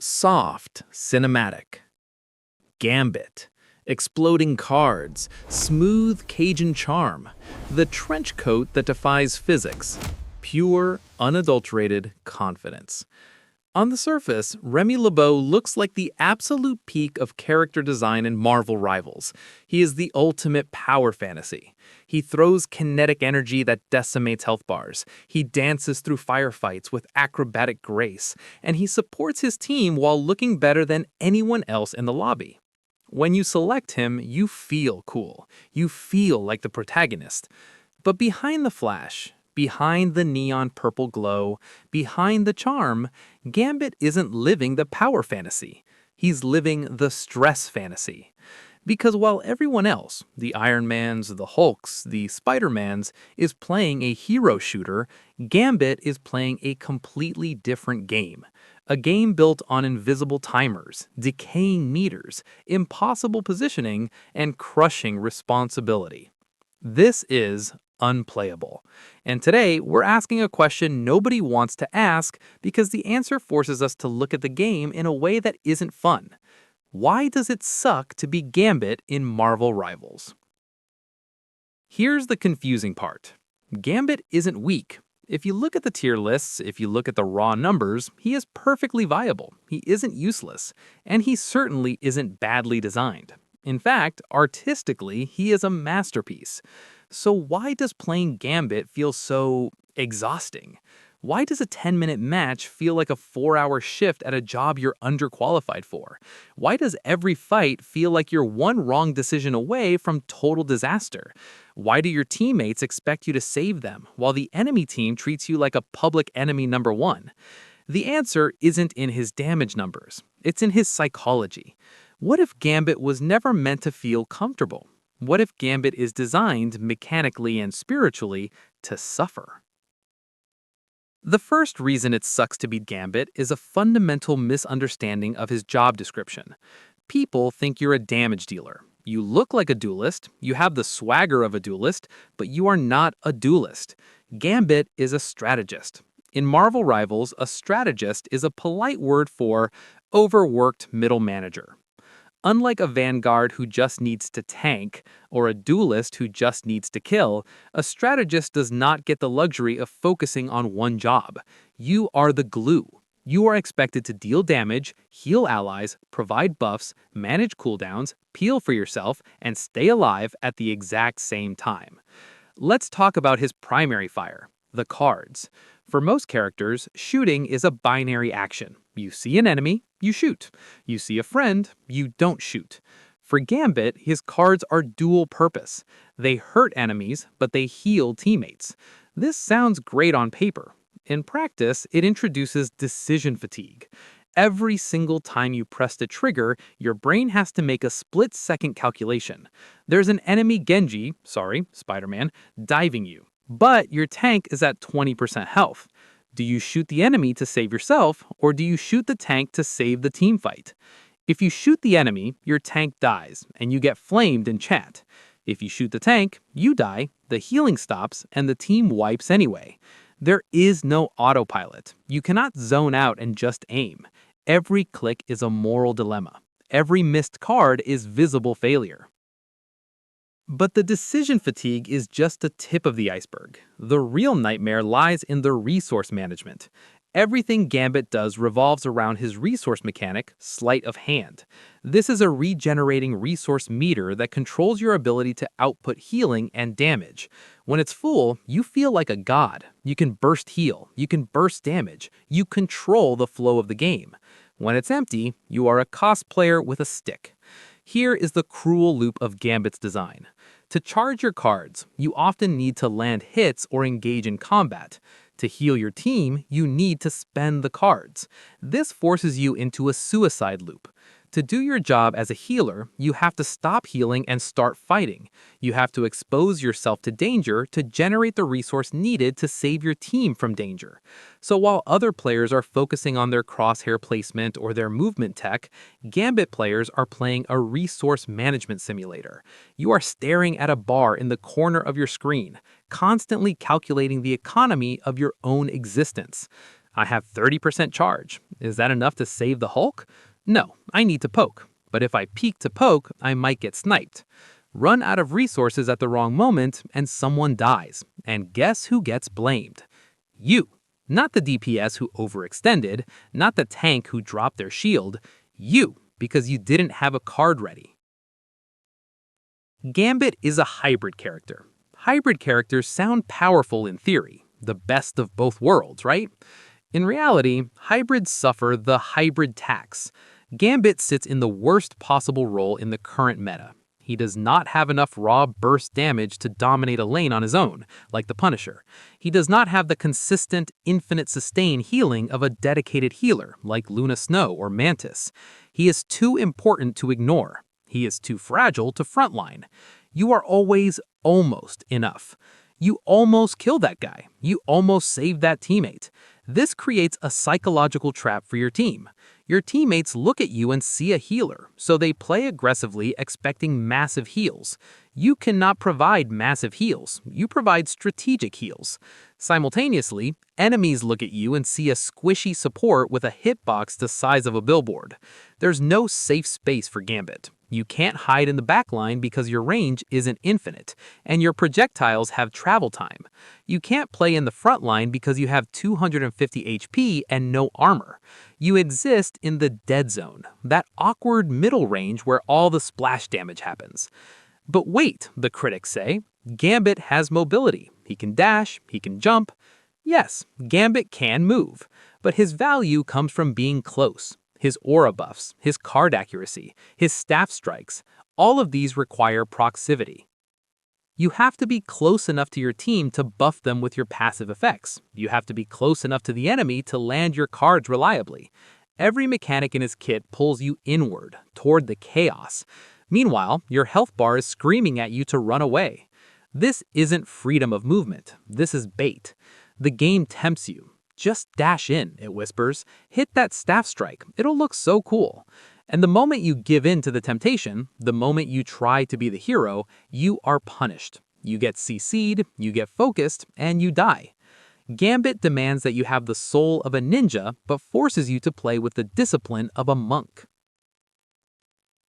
Soft, cinematic. Gambit. Exploding cards. Smooth Cajun charm. The trench coat that defies physics. Pure, unadulterated confidence. On the surface, Remy LeBeau looks like the absolute peak of character design in Marvel Rivals. He is the ultimate power fantasy. He throws kinetic energy that decimates health bars. He dances through firefights with acrobatic grace, and he supports his team while looking better than anyone else in the lobby. When you select him, you feel cool. You feel like the protagonist. But behind the flash, behind the neon purple glow, behind the charm, Gambit isn't living the power fantasy. He's living the stress fantasy. Because while everyone else, the Iron Mans, the Hulks, the Spider-Mans, is playing a hero shooter, Gambit is playing a completely different game. A game built on invisible timers, decaying meters, impossible positioning, and crushing responsibility. This is Unplayable. And today, we're asking a question nobody wants to ask because the answer forces us to look at the game in a way that isn't fun. Why does it suck to be Gambit in Marvel Rivals? Here's the confusing part. Gambit isn't weak. If you look at the tier lists, if you look at the raw numbers, he is perfectly viable. He isn't useless. And he certainly isn't badly designed. In fact, artistically, he is a masterpiece. So why does playing Gambit feel so exhausting? Why does a 10-minute match feel like a 4-hour shift at a job you're underqualified for? Why does every fight feel like you're one wrong decision away from total disaster? Why do your teammates expect you to save them, while the enemy team treats you like a public enemy number one? The answer isn't in his damage numbers. It's in his psychology. What if Gambit was never meant to feel comfortable? What if Gambit is designed, mechanically and spiritually, to suffer? The first reason it sucks to beat Gambit is a fundamental misunderstanding of his job description. People think you're a damage dealer. You look like a duelist, you have the swagger of a duelist, but you are not a duelist. Gambit is a strategist. In Marvel Rivals, a strategist is a polite word for overworked middle manager. Unlike a vanguard who just needs to tank, or a duelist who just needs to kill, a strategist does not get the luxury of focusing on one job. You are the glue. You are expected to deal damage, heal allies, provide buffs, manage cooldowns, peel for yourself, and stay alive at the exact same time. Let's talk about his primary fire, the cards. For most characters, shooting is a binary action. You see an enemy, you shoot. You see a friend, you don't shoot. For Gambit, his cards are dual purpose. They hurt enemies, but they heal teammates. This sounds great on paper. In practice, it introduces decision fatigue. Every single time you press the trigger, your brain has to make a split-second calculation. There's an enemy Genji, Spider-Man, diving you. But your tank is at 20% health. Do you shoot the enemy to save yourself, or do you shoot the tank to save the team fight? If you shoot the enemy, your tank dies, and you get flamed in chat. If you shoot the tank, you die, the healing stops, and the team wipes anyway. There is no autopilot. You cannot zone out and just aim. Every click is a moral dilemma. Every missed card is visible failure. But the decision fatigue is just the tip of the iceberg. The real nightmare lies in the resource management. Everything Gambit does revolves around his resource mechanic, Sleight of Hand. This is a regenerating resource meter that controls your ability to output healing and damage. When it's full, you feel like a god. You can burst heal, you can burst damage, you control the flow of the game. When it's empty, you are a cosplayer with a stick. Here is the cruel loop of Gambit's design. To charge your cards, you often need to land hits or engage in combat. To heal your team, you need to spend the cards. This forces you into a suicide loop. To do your job as a healer, you have to stop healing and start fighting. You have to expose yourself to danger to generate the resource needed to save your team from danger. So while other players are focusing on their crosshair placement or their movement tech, Gambit players are playing a resource management simulator. You are staring at a bar in the corner of your screen, constantly calculating the economy of your own existence. I have 30% charge. Is that enough to save the Hulk? No, I need to poke. But if I peek to poke, I might get sniped. Run out of resources at the wrong moment, and someone dies. And guess who gets blamed? You. Not the DPS who overextended, not the tank who dropped their shield. You, because you didn't have a card ready. Gambit is a hybrid character. Hybrid characters sound powerful in theory, the best of both worlds, right? In reality, hybrids suffer the hybrid tax. Gambit sits in the worst possible role in the current meta. He does not have enough raw burst damage to dominate a lane on his own, like the Punisher. He does not have the consistent, infinite sustain healing of a dedicated healer, like Luna Snow or Mantis. He is too important to ignore. He is too fragile to frontline. You are always almost enough. You almost kill that guy. You almost save that teammate. This creates a psychological trap for your team. Your teammates look at you and see a healer, so they play aggressively expecting massive heals. You cannot provide massive heals. You provide strategic heals. Simultaneously, enemies look at you and see a squishy support with a hitbox the size of a billboard. There's no safe space for Gambit. You can't hide in the backline because your range isn't infinite, and your projectiles have travel time. You can't play in the front line because you have 250 HP and no armor. You exist in the dead zone, that awkward middle range where all the splash damage happens. But wait, the critics say, Gambit has mobility. He can dash, he can jump. Yes, Gambit can move, but his value comes from being close. His aura buffs, his card accuracy, his staff strikes, all of these require proximity. You have to be close enough to your team to buff them with your passive effects. You have to be close enough to the enemy to land your cards reliably. Every mechanic in his kit pulls you inward, toward the chaos. Meanwhile, your health bar is screaming at you to run away. This isn't freedom of movement. This is bait. The game tempts you. Just dash in, it whispers. Hit that staff strike. It'll look so cool. And the moment you give in to the temptation, the moment you try to be the hero, you are punished. You get CC'd, you get focused, and you die. Gambit demands that you have the soul of a ninja, but forces you to play with the discipline of a monk.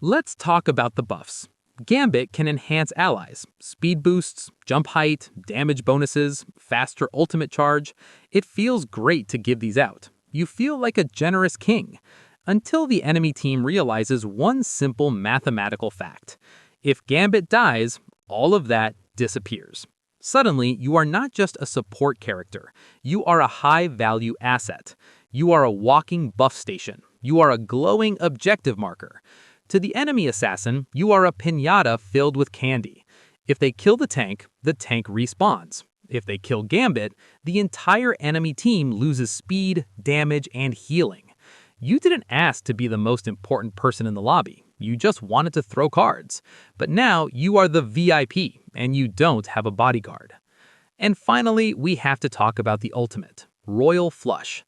Let's talk about the buffs. Gambit can enhance allies, speed boosts, jump height, damage bonuses, faster ultimate charge. It feels great to give these out. You feel like a generous king. Until the enemy team realizes one simple mathematical fact. If Gambit dies, all of that disappears. Suddenly, you are not just a support character. You are a high-value asset. You are a walking buff station. You are a glowing objective marker. To the enemy assassin, you are a piñata filled with candy. If they kill the tank respawns. If they kill Gambit, the entire enemy team loses speed, damage, and healing. You didn't ask to be the most important person in the lobby. You just wanted to throw cards. But now you are the VIP, and you don't have a bodyguard. And finally, we have to talk about the ultimate, Royal Flush.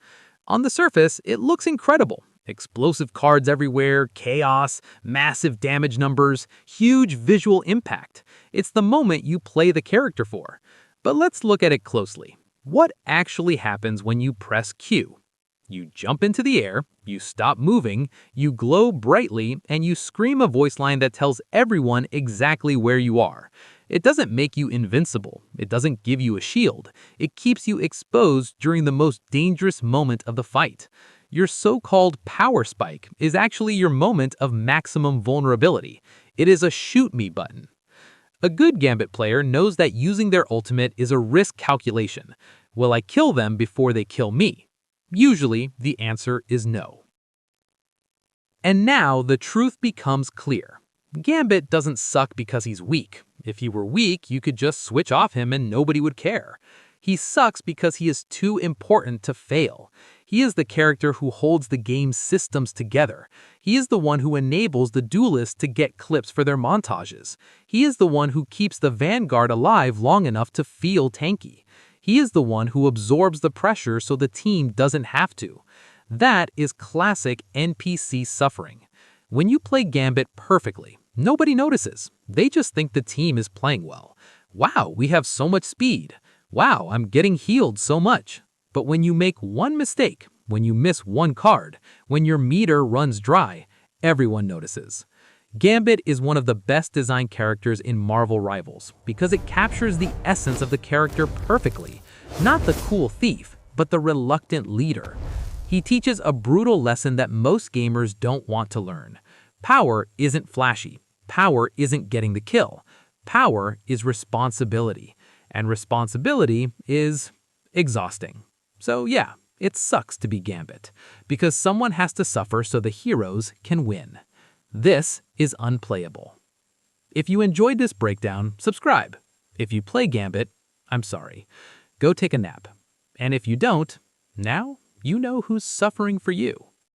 On the surface, it looks incredible. Explosive cards everywhere, chaos, massive damage numbers, huge visual impact. It's the moment you play the character for. But let's look at it closely. What actually happens when you press Q? You jump into the air, you stop moving, you glow brightly, and you scream a voice line that tells everyone exactly where you are. It doesn't make you invincible. It doesn't give you a shield. It keeps you exposed during the most dangerous moment of the fight. Your so-called power spike is actually your moment of maximum vulnerability. It is a shoot me button. A good Gambit player knows that using their ultimate is a risk calculation. Will I kill them before they kill me? Usually, the answer is no. And now the truth becomes clear. Gambit doesn't suck because he's weak. If he were weak, you could just switch off him and nobody would care. He sucks because he is too important to fail. He is the character who holds the game's systems together. He is the one who enables the duelists to get clips for their montages. He is the one who keeps the Vanguard alive long enough to feel tanky. He is the one who absorbs the pressure so the team doesn't have to. That is classic NPC suffering. When you play Gambit perfectly, nobody notices. They just think the team is playing well. Wow, we have so much speed. Wow, I'm getting healed so much. But when you make one mistake, when you miss one card, when your meter runs dry, everyone notices. Gambit is one of the best designed characters in Marvel Rivals because it captures the essence of the character perfectly. Not the cool thief, but the reluctant leader. He teaches a brutal lesson that most gamers don't want to learn. Power isn't flashy. Power isn't getting the kill. Power is responsibility. And responsibility is exhausting. So yeah, it sucks to be Gambit, because someone has to suffer so the heroes can win. This is Unplayable. If you enjoyed this breakdown, subscribe. If you play Gambit, I'm sorry. Go take a nap. And if you don't, now you know who's suffering for you.